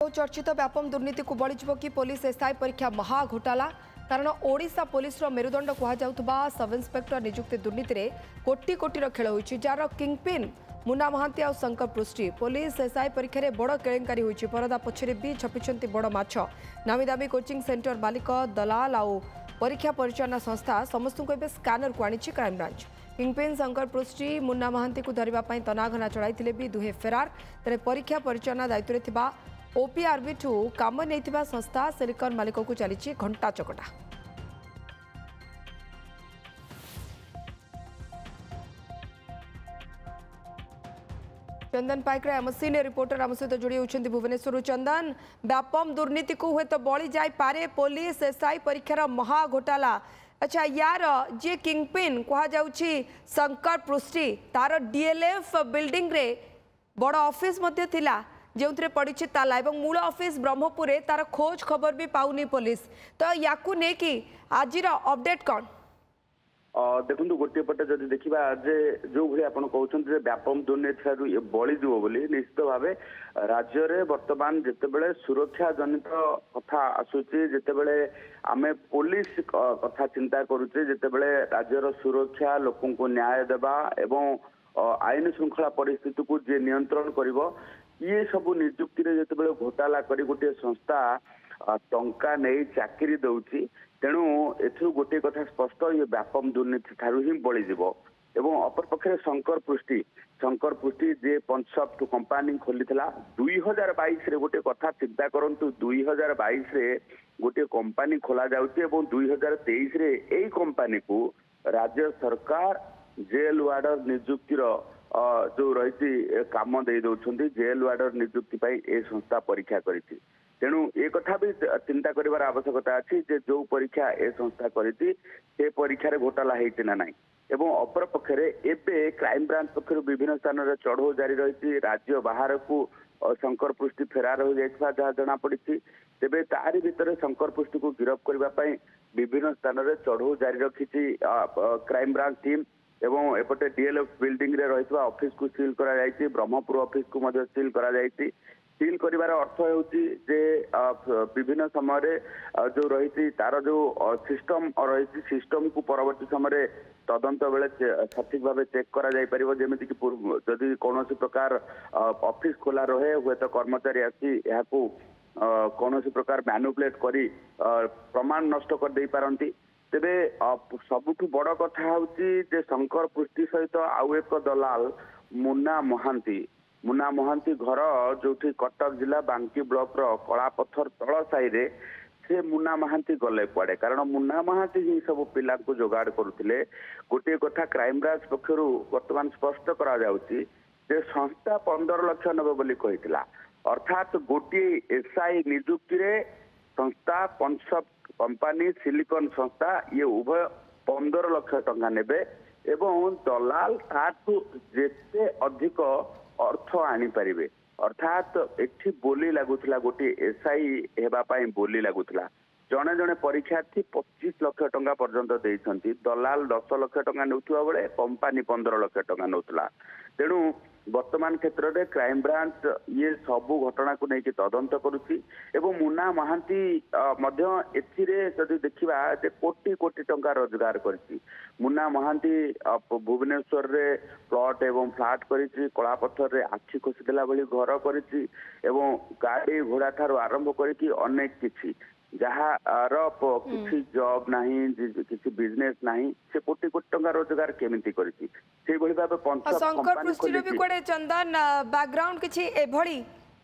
चर्चित व्यापम दुर्नीति को बड़ी कि पुलिस एसआई परीक्षा महा घोटाला कारण ओडिशा पुलिस मेरुदंड कहु सब इन्स्पेक्टर नियुक्ति दुर्नीति में कोटी कोटी खेल होती जार किंगपिन मुन्ना महांती और शंकर पृष्टि पुलिस एसआई परीक्षा रे बड़ केलेंकारी होती परदा पछरे भी छपिछंती बड़ माछ नामी दामी कोचिंग सेंटर मालिक दलाल आउ परीक्षा परिचालना संस्था समस्त को एवं स्कानर को आनी क्राइमब्रांच किंगपिन शंकर पृष्टि मुन्ना महांती को धरने तनाघना चढ़ाई भी दुहे फेरार तेरे परीक्षा परिचालना दायित्व में ओपीआरबी ठू काम नहीं संस्था सिलिकन मालिक को चली घंटा चकटा। चंदन पाइक आम सीनियर रिपोर्टर आम सहित जोड़ी होती भुवनेश्वर। चंदन व्यापम दुर्नीति को हुए तो बड़ी जाई पारे पुलिस एसआई परीक्षार महा घोटाला अच्छा यार जी किंगपिन कह शंकर पृष्टि तार डीएलएफ बिल्डिंग रे बड़ ऑफिस मध्य थिला जो पड़ी ताला और मूल ऑफिस ब्रह्मपुर तार खोज खबर भी पाऊनी पुलिस तो या आज अपडेट कौन देखो गोटे पटे जब देखा जो भाई आप कहते व्यापम दुर्नीति बड़ी जीव बोली निश्चित भाव राज्य में बर्तमान जितेबले सुरक्षा जनित कथा आसूची जितेबले आमे पुलिस कथा चिंता करुचे जितेबले राज्यर सुरक्षा लोकों को न्याय देवा एवं आईन श्रृंखला परिस्थिति को जे नियंत्रण करिवो ये सब नियुक्ति जिते घोटाला कर गोटे संस्था टंका नहीं चाकरी दौची तेणु एथु गोटे कथा स्पष्ट ये व्यापम दुर्नीति ठारू ही बड़ीजीव एवं अपर पक्षे शंकर पृष्टि जे पंचसफ्ट कंपानी खोली 2022 रे गोटे कथा चिंता करंतु 2022 रे गोटे कंपानी खोला जाउची एवं 2023 रे एई कंपानी को राज्य सरकार जेल वार्डर नियुक्तिर जो रही काम दे दौरान जेल वार्डर नियुक्ति ए संस्था परीक्षा करी तेणु ये कथा भी चिंता कर आवश्यकता अच्छी जो परीक्षा ए संस्था करी परीक्षा घोटाला होती ना ना एवं अपर पक्षरे एबे क्राइम ब्रांच पक्षर विभिन्न स्थान में चढ़ऊ जारी रही राज्य बाहर को शंकर पृष्टि फेरार हो जाता जहाँ जना पड़ी तेरे तारी भितर शंकर पृष्टि को गिरफ्त करने विभिन्न स्थान में चढ़ऊ जारी रखी क्राइम ब्रांच टीम एवं एपटे डीएलएफ बिल्डिंग रे रही ऑफिस को सील करा जायछि ब्रह्मपुर ऑफिस को मध्य सील करा जायछि सील करिवार अर्थ होउछि जे विभिन्न समय रे जो रही तार जो सिस्टम रही सिस्टम को परवर्ती समय तदंत बेले सठिक भाव चेक करा जाय परिबो जेमिति कि जदि कोनोसी प्रकार ऑफिस खोला रहे हुए तो कर्मचारी आसी याकू कोनोसी प्रकार मैनिपुलेट करी प्रमाण नष्ट कर दे पारंती तेरे सबुठु बड़ कथा हूँ शंकर पृष्टि सहित आउ एक दलाल मुन्ना महांती घर जो कटक जिला बांकी ब्लॉक कलापथर तल साई से मुन्ना महांती गले कुआड़े कारण मुन्ना महांती ही सब पिला को जोगाड़ करुले गोटे कथा क्राइम ब्रांच पक्षर बर्तमान स्पष्ट करा संस्था 15 लाख नब बोली कही अर्थात गोटे एसआई नियुक्ति संस्था पंचसफ्ट कंपानी सिलिकन संस्था ये उभय 15 लाख टंका नेबे एवं दलाल ताठू जेते अधिक अर्थ आनी पारिबे अर्थात एठी बोली लागुथला गोटे एसआई हेबा पई बोली लागुथला जने जने परीक्षार्थी 25 लाख टंका पर्यंत देइछंती दलाल 10 लाख टंका नेउथुवा बेले कंपानी 15 लाख टंका नेउथला तेणु वर्तमान क्षेत्र में क्राइम ब्रांच ये सबू घटना को लेकिन तदंत करुच्ची एवं मुन्ना महांती जदि देखा कोटी कोटी टंका रोजगार करिछि मुन्ना महांती भुवनेश्वर रे प्लॉट एवं फ्लाट करिछि कलापथर रे आखि खोसीदेला भली घर करिछि एवं गाड़ी घोड़ा ठारू आरंभ करिछि अनेक किछि जहाँ किसी जॉब नहीं किसी बिजनेस नहीं से कोटी कोटी टंका रोजगार केमिति करिछि से भली भाबे शंकर पृष्टि भी कोडे चंदन बैकग्राउंड किछि एभली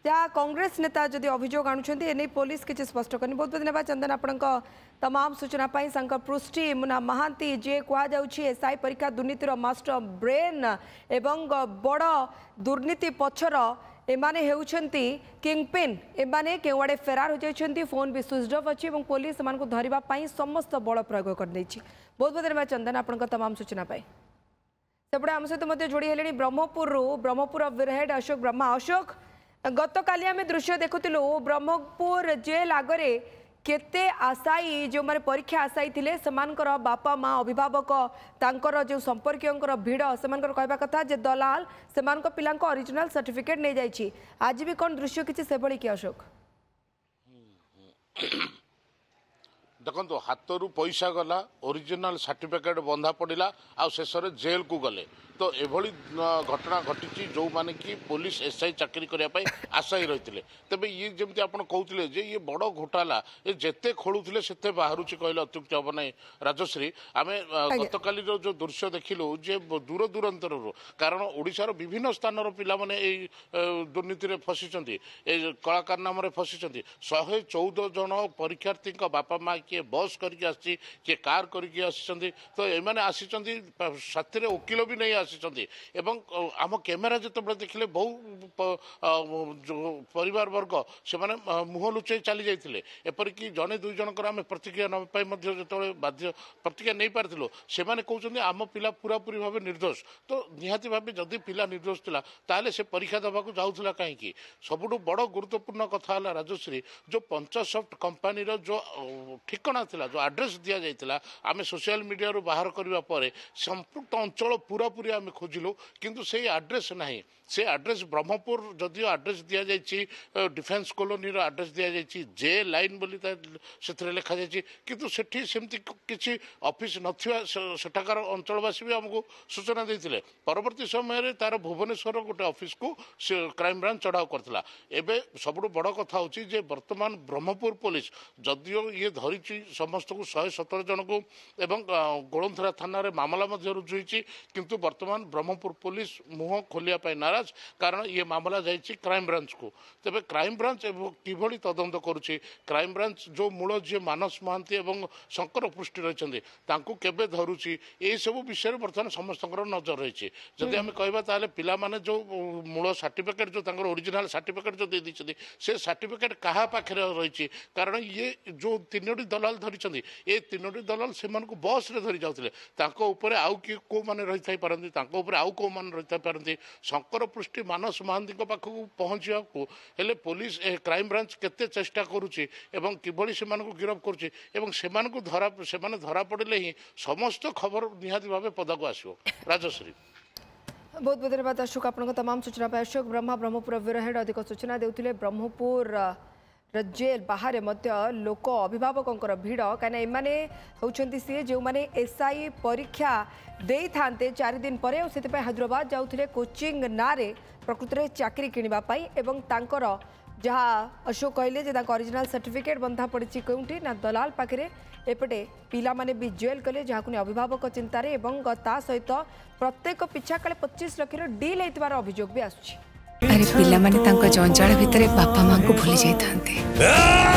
जहाँ कांग्रेस नेता जदि अभियोग आणुछंती एने पुलिस किछि स्पष्ट करनी बहुत बहुत धन्यवाद चंदन आपनक तमाम सूचना पाई शंकर पृष्टि मुन्ना महांती जे कहा जाउछि एसआई परीक्षा दुर्नीतिर मास्टर ब्रेन एवं बड़ दुर्नीति पछर एमाने हेउछंती किंगपिन एमाने केवाड़े फेरार हो जाइछंती फोन भी स्विच ऑफ अछि एवं पुलिस एमान को धरिबा पाई समस्त बल प्रयोग कर दैछि बहुत बहुत धन्यवाद चंदन आपनक तमाम सूचना पाई सेपटे आम सहित मध्य जोड़ी हेले ब्रह्मपुर वीरहेड अशोक ब्रह्मा अशोक गत काली आम दृश्य देखुलु ब्रह्मपुर जेल आगरे केते आशायी जो मारे परीक्षा आशायी थिले समानकर बापा माँ अभिभावक तांकर जो संपर्कीय भिड़ से कहवा कथा जे दलाल से पिला ओरिजिनल सर्टिफिकेट नहीं जाइए आज भी कौन दृश्य किसी से कि अशोक देखो हाथ पैसा गला ओरिजिनल सर्टिफिकेट बंधा पड़ा आ शेष जेल को गले तो एभली घटना घटी जो माने कि पुलिस एसआई चाकरी करने आशायी रही तेज ये जमी आप कहते जे ये बड़ घोटाला ये जिते खोलुले से बाहर कहले अत्युक्ति हम ना राजश्री आम गतकाली जो दृश्य देखिलु जे दूर दूरांतर कारण ओडिशार विभिन्न स्थान पिला माने दुर्नीति फसी कलाकार नाम फसी 114 जन परीक्षार्थी बापा माँ किए बस करके आसी किए कार करके आसी तो एम आसी साथी वकिल भी नहीं आसी आम कैमेरा जो देखिले बहु परिवार वर्ग से मुह लुचाई चली जाते एपरिक जड़े दुई जनकर आम प्रतिक्रिया नापी जो बाध्य प्रतिक्रिया नहीं पार्थिलु से कहते आम पिला पूरा पूरी भाव निर्दोष तो निहाती भाव जदि पिला निर्दोष थिला ताले से परीक्षा देवा जाऊला कहीं सबुठ बड़ गुरुत्वपूर्ण कथा है राजश्री जो पंचसफ्ट कंपानी जो ठिकाना थिला जो एड्रेस दि जाइथिला आमे सोशल मीडिया रो बाहर करबा परे संपूर्ण अंचल पूरा पूरी आमे खोजिलु किंतु से एड्रेस नहीं से एड्रेस ब्रह्मपुर जदियो एड्रेस दि जाइए डिफेन्स कॉलोनी रो एड्रेस दि जाइए जे लाइन बोली से लिखा जाइए किंतु सेठी सेमती किसी ऑफिस नथिया सेठाकार अंचलवासी भी आमको सूचना देते परवर्ती समय तार भुवनेश्वर गोटे ऑफिस को क्राइम ब्रांच चढ़ाऊ करथिला एबे सबुठ बड़ कथा होची जे वर्तमान ब्रह्मपुर पुलिस जदियो ये धरी समस्त को 117 जन को एवं गोलंथरा थाना रे मामला रुजु होईची किंतु वर्तमान ब्रह्मपुर पुलिस मुह खोलिया नाराज कारण ये मामला जाइए क्राइम ब्रांच को तेज क्राइम ब्रांच किभली तदंत करुच्ची क्राइम ब्रांच जो मूल जी मानस महांती और शंकर पृष्टि रही केबे धरुची ये सब विषय बर्तमान समस्त नजर रही जदि आम कहवा पिला माने जो मूल सर्टिफिकेट जो ओरिजिनल सर्टिफिकेट जो दे से सर्टिफिकेट क्या पाखे रही कारण ये जो 3टी दलाल धरी ये 3टी दलाल से बस रे धरी जाते आउ किए कौ मैंने रही पारती आउ कौ मैंने रही पारती शंकर पृष्टि मानस महांती पाखक पहुँचा हेले पुलिस क्राइम ब्रांच केते चेष्टा करुच्ची एवं किभली से गिरफ करुच्ची धरा पड़े ही समस्त खबर निहाती भाव पदाक आसो राजश्री बहुत बहुत धन्यवाद अशोक आपन तमाम सूचना पर अशोक ब्रह्मा ब्रह्मपुर ब्यूरो हेड अधिक सूचना देउथिले ब्रह्मपुर जेल बाहर लोक अभिभावकों भिड़ कहीं एमाने होउछंती सी जो माने एसआई परीक्षा दे थांते 4 दिन पर हैदराबाद जाउथिले कोचिंग नारे प्रकृत में चाकरी किणवाई एवं तांकर जहाँ अशोक कहले जे ओरिजिनल सर्टिफिकेट बंधा पड़ी कौटी ना दलाल पाखे एपटे पिला माने भी जेल कले जहाँ अभिभावक चिंतार एवं ता सहित प्रत्येक पिछा काले 25 लाख डील होइतबार अभियोग भी आसुछि। अरे पिला माने तांको जंजाल भितरे बापा मां को भूली जाई थांते